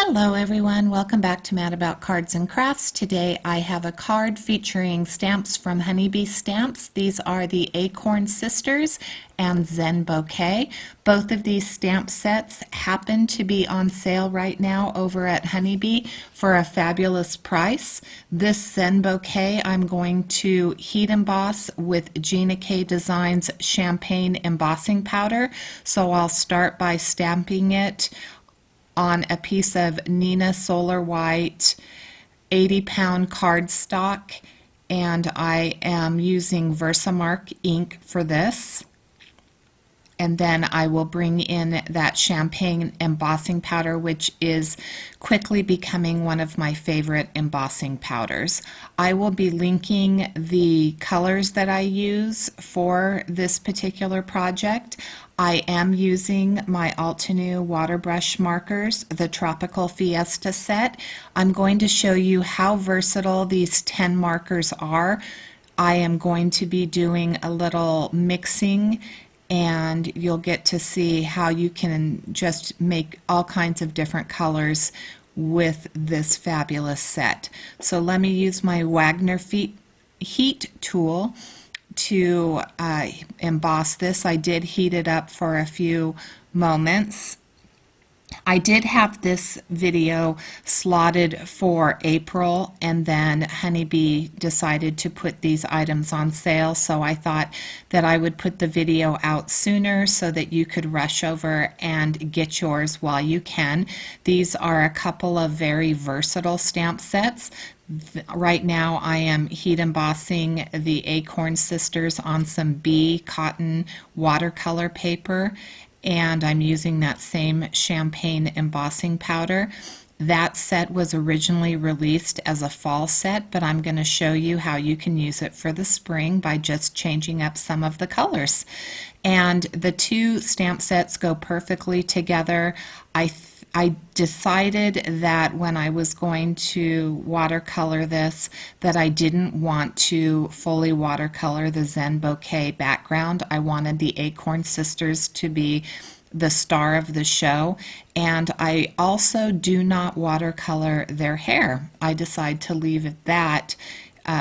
Hello everyone, welcome back to Mad About Cards and Crafts. Today I have a card featuring stamps from Honeybee Stamps. These are the Acorn Sisters and Zen Bouquet. Both of these stamp sets happen to be on sale right now over at Honeybee for a fabulous price. This Zen Bouquet I'm going to heat emboss with Gina K Designs Champagne Embossing Powder. So I'll start by stamping it on a piece of Nina Solar White 80-pound cardstock, and I am using Versamark ink for this. And then I will bring in that champagne embossing powder, which is quickly becoming one of my favorite embossing powders. I will be linking the colors that I use for this particular project. I am using my Altenew water brush markers, the Tropical Fiesta set. I'm going to show you how versatile these 10 markers are. I am going to be doing a little mixing, and you'll get to see how you can just make all kinds of different colors with this fabulous set. So let me use my Wagner heat tool to emboss this. I did heat it up for a few moments. I did have this video slotted for April, and then Honeybee decided to put these items on sale, so I thought that I would put the video out sooner so that you could rush over and get yours while you can. These are a couple of very versatile stamp sets. Right now I am heat embossing the Acorn Sisters on some bee cotton watercolor paper, and I'm using that same champagne embossing powder. That set was originally released as a fall set, but I'm going to show you how you can use it for the spring by just changing up some of the colors. And the two stamp sets go perfectly together. I decided that when I was going to watercolor this, that I didn't want to fully watercolor the Zen Bouquet background. I wanted the Acorn Sisters to be the star of the show, and I also do not watercolor their hair. I decide to leave it that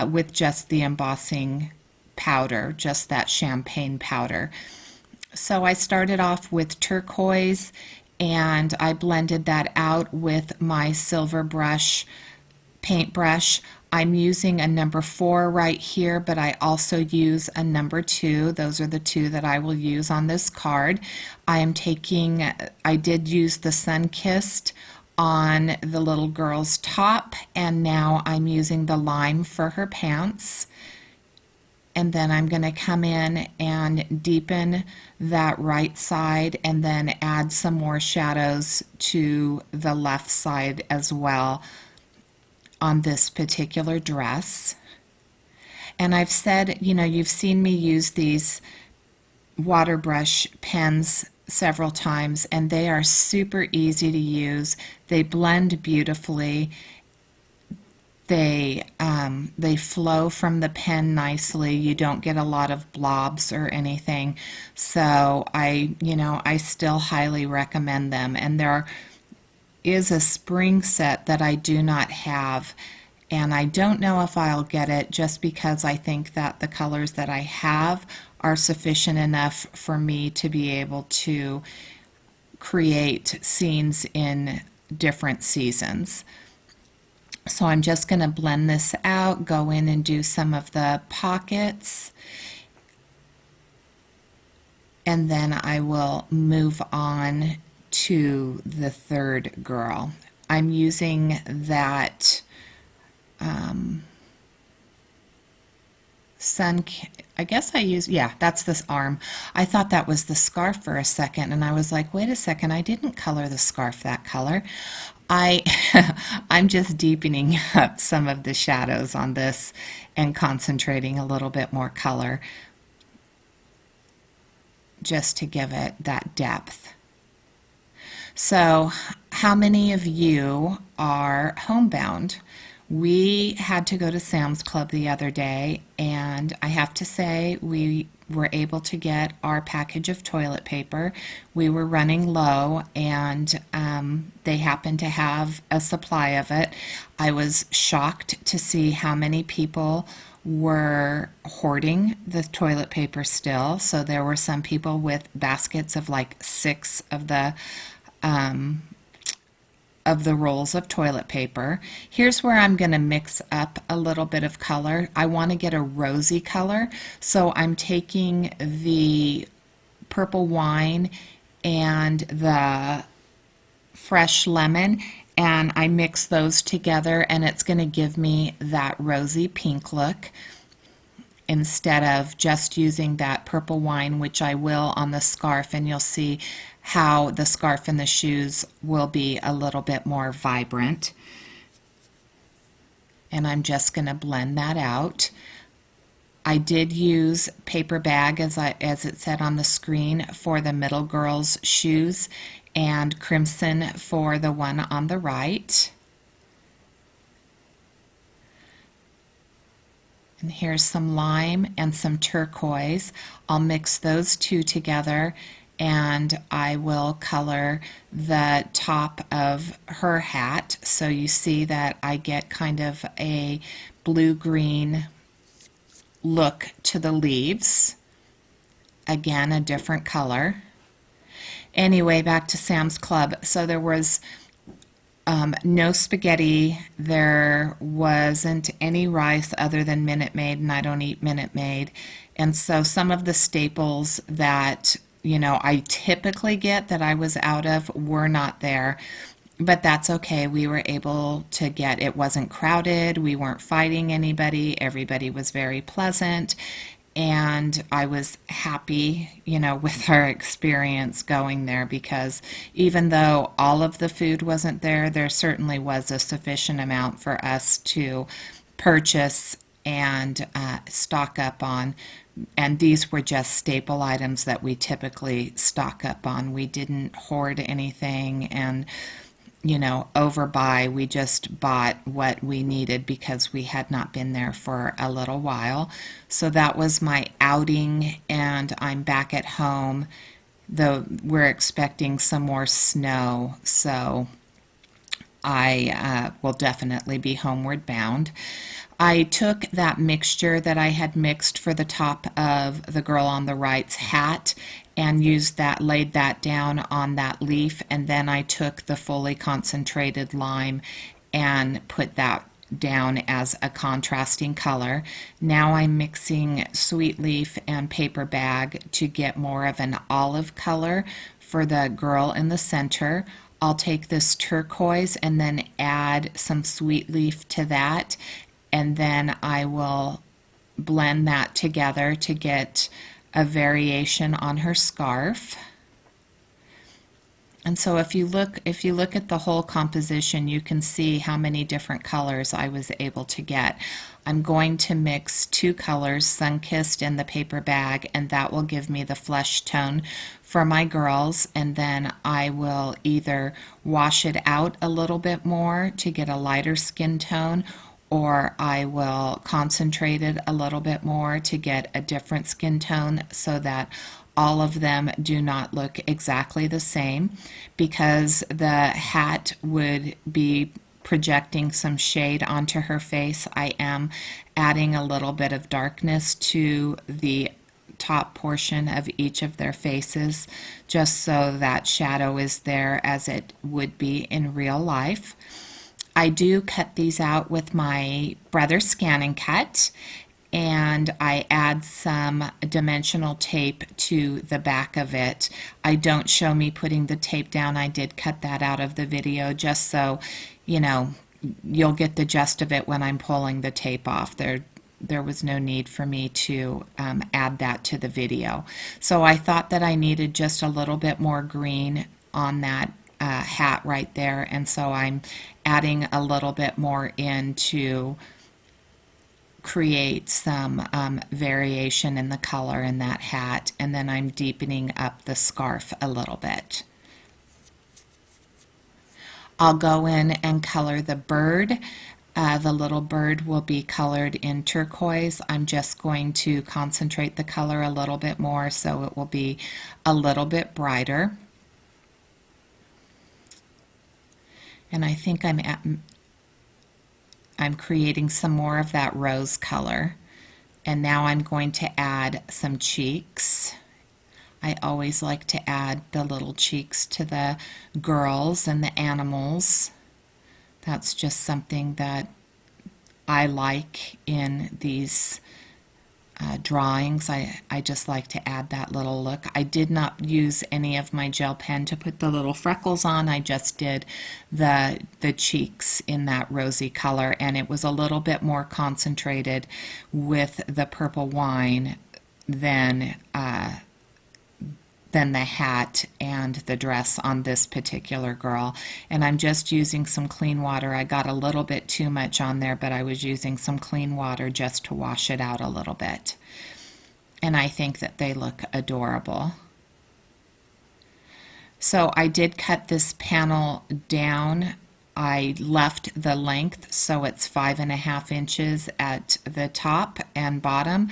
with just the embossing powder, just that champagne powder. So I started off with turquoise, and I blended that out with my silver brush, paintbrush. I'm using a number 4 right here, but I also use a number 2. Those are the two that I will use on this card. I did use the Sunkissed on the little girl's top, and now I'm using the lime for her pants. And then I'm going to come in and deepen that right side and then add some more shadows to the left side as well on this particular dress. And I've said, you know, you've seen me use these water brush pens several times, and they are super easy to use. They blend beautifully. They flow from the pen nicely. You don't get a lot of blobs or anything. So I still highly recommend them. And there is a spring set that I do not have, and I don't know if I'll get it just because I think that the colors that I have are sufficient enough for me to be able to create scenes in different seasons. So I'm just going to blend this out, go in and do some of the pockets, and then I will move on to the third girl. I'm using that I guess I use, yeah, that's this arm. I thought that was the scarf for a second, and I was like, wait a second, I didn't color the scarf that color. I'm just deepening up some of the shadows on this and concentrating a little bit more color just to give it that depth. So, how many of you are homebound? We had to go to Sam's Club the other day, and I have to say we were able to get our package of toilet paper. We were running low, and they happened to have a supply of it. I was shocked to see how many people were hoarding the toilet paper still. So there were some people with baskets of like 6 of the rolls of toilet paper. Here's where I'm going to mix up a little bit of color. I want to get a rosy color, so I'm taking the purple wine and the fresh lemon, and I mix those together, and it's going to give me that rosy pink look instead of just using that purple wine, which I will on the scarf, and you'll see how the scarf and the shoes will be a little bit more vibrant. And I'm just going to blend that out. I did use paper bag, as it said on the screen, for the middle girl's shoes, and crimson for the one on the right. And here's some lime and some turquoise. I'll mix those two together, and I will color the top of her hat, so you see that I get kind of a blue-green look to the leaves. Again, a different color. Anyway, back to Sam's Club. So there was no spaghetti, there wasn't any rice other than Minute Maid, and I don't eat Minute Maid. And so some of the staples that, you know, I typically get that I was out of were not there. But that's okay. We were able to get, it wasn't crowded, we weren't fighting anybody, everybody was very pleasant, and I was happy, you know, with our experience going there, because even though all of the food wasn't there, there certainly was a sufficient amount for us to purchase and stock up on. And these were just staple items that we typically stock up on. We didn't hoard anything and, you know, overbuy. We just bought what we needed because we had not been there for a little while. So that was my outing, and I'm back at home, though we're expecting some more snow, so I will definitely be homeward bound. I took that mixture that I had mixed for the top of the girl on the right's hat and used that, laid that down on that leaf, and then I took the fully concentrated lime and put that down as a contrasting color. Now I'm mixing sweet leaf and paper bag to get more of an olive color for the girl in the center. I'll take this turquoise and then add some sweet leaf to that, and then I will blend that together to get a variation on her scarf. And so if you look at the whole composition, you can see how many different colors I was able to get. I'm going to mix 2 colors, Sunkissed in the paper bag, and that will give me the flesh tone for my girls, and then I will either wash it out a little bit more to get a lighter skin tone, or I will concentrate it a little bit more to get a different skin tone, so that all of them do not look exactly the same, because the hat would be projecting some shade onto her face. I am adding a little bit of darkness to the top portion of each of their faces, just so that shadow is there as it would be in real life. I do cut these out with my Brother Scan and Cut, and I add some dimensional tape to the back of it. I don't show me putting the tape down. I did cut that out of the video just so, you know, you'll get the gist of it when I'm pulling the tape off. There was no need for me to add that to the video. So I thought that I needed just a little bit more green on that hat right there, and so I'm adding a little bit more in to create some variation in the color in that hat, and then I'm deepening up the scarf a little bit. I'll go in and color the bird The little bird will be colored in turquoise. I'm just going to concentrate the color a little bit more so it will be a little bit brighter. And I think I'm creating some more of that rose color. And now I'm going to add some cheeks. I always like to add the little cheeks to the girls and the animals. That's just something that I like in these drawings. I just like to add that little look. I did not use any of my gel pen to put the little freckles on. I just did the cheeks in that rosy color, and it was a little bit more concentrated with the purple wine than the hat and the dress on this particular girl. And I'm just using some clean water. I got a little bit too much on there, but I was using some clean water just to wash it out a little bit. And I think that they look adorable. So I did cut this panel down. I left the length so it's 5.5 inches at the top and bottom.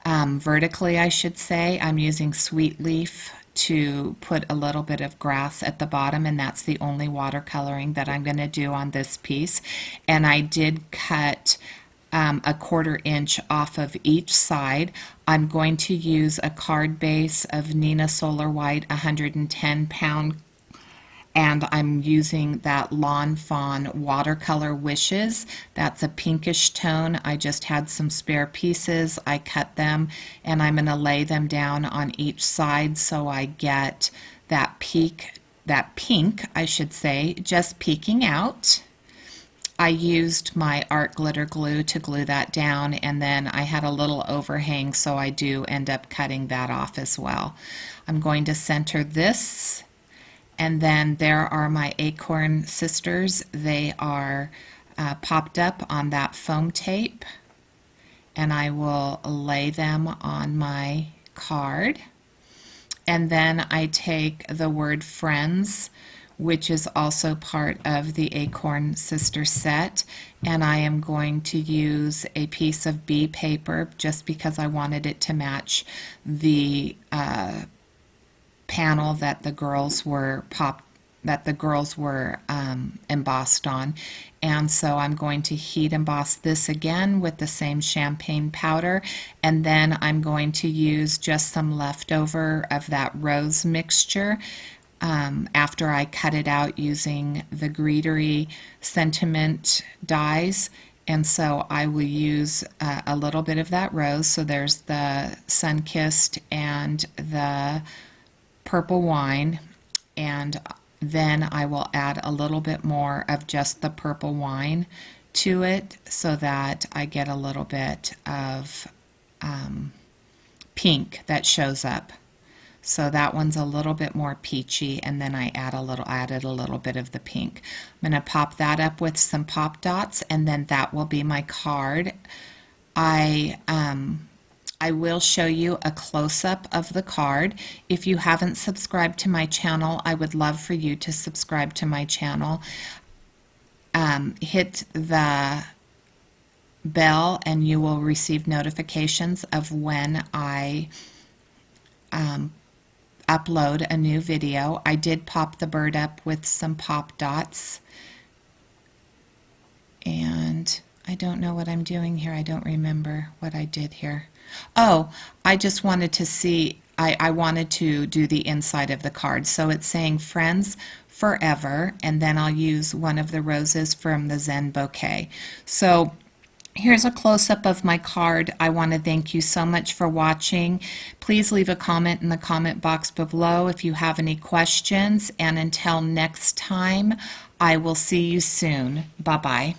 Vertically, I should say. I'm using sweet leaf to put a little bit of grass at the bottom, and that's the only watercoloring that I'm going to do on this piece. And I did cut a 1/4 inch off of each side. I'm going to use a card base of Nina Solar White 110 pound, and I'm using that Lawn Fawn Watercolor Wishes. That's a pinkish tone. I just had some spare pieces. I cut them, and I'm going to lay them down on each side so I get that pink, I should say, just peeking out. I used my art glitter glue to glue that down, and then I had a little overhang, so I do end up cutting that off as well. I'm going to center this. And then there are my Acorn sisters. They are popped up on that foam tape. And I will lay them on my card. And then I take the word friends, which is also part of the Acorn sister set. And I am going to use a piece of bee paper just because I wanted it to match the panel that the girls were embossed on. And so I'm going to heat emboss this again with the same champagne powder, and then I'm going to use just some leftover of that rose mixture after I cut it out using the Greetery sentiment dies. And so I will use a little bit of that rose. So there's the Sunkissed and the purple wine, and then I will add a little bit more of just the purple wine to it so that I get a little bit of pink that shows up. So that one's a little bit more peachy, and then I added a little bit of the pink. I'm going to pop that up with some pop dots, and then that will be my card. I will show you a close-up of the card. If you haven't subscribed to my channel, I would love for you to subscribe to my channel. Hit the bell and you will receive notifications of when I upload a new video. I did pop the bird up with some pop dots, and I don't know what I'm doing here. I don't remember what I did here. Oh, I just wanted to see, I wanted to do the inside of the card. So it's saying friends forever, and then I'll use one of the roses from the Zen Bouquet. So here's a close-up of my card. I want to thank you so much for watching. Please leave a comment in the comment box below if you have any questions, and until next time, I will see you soon. Bye-bye.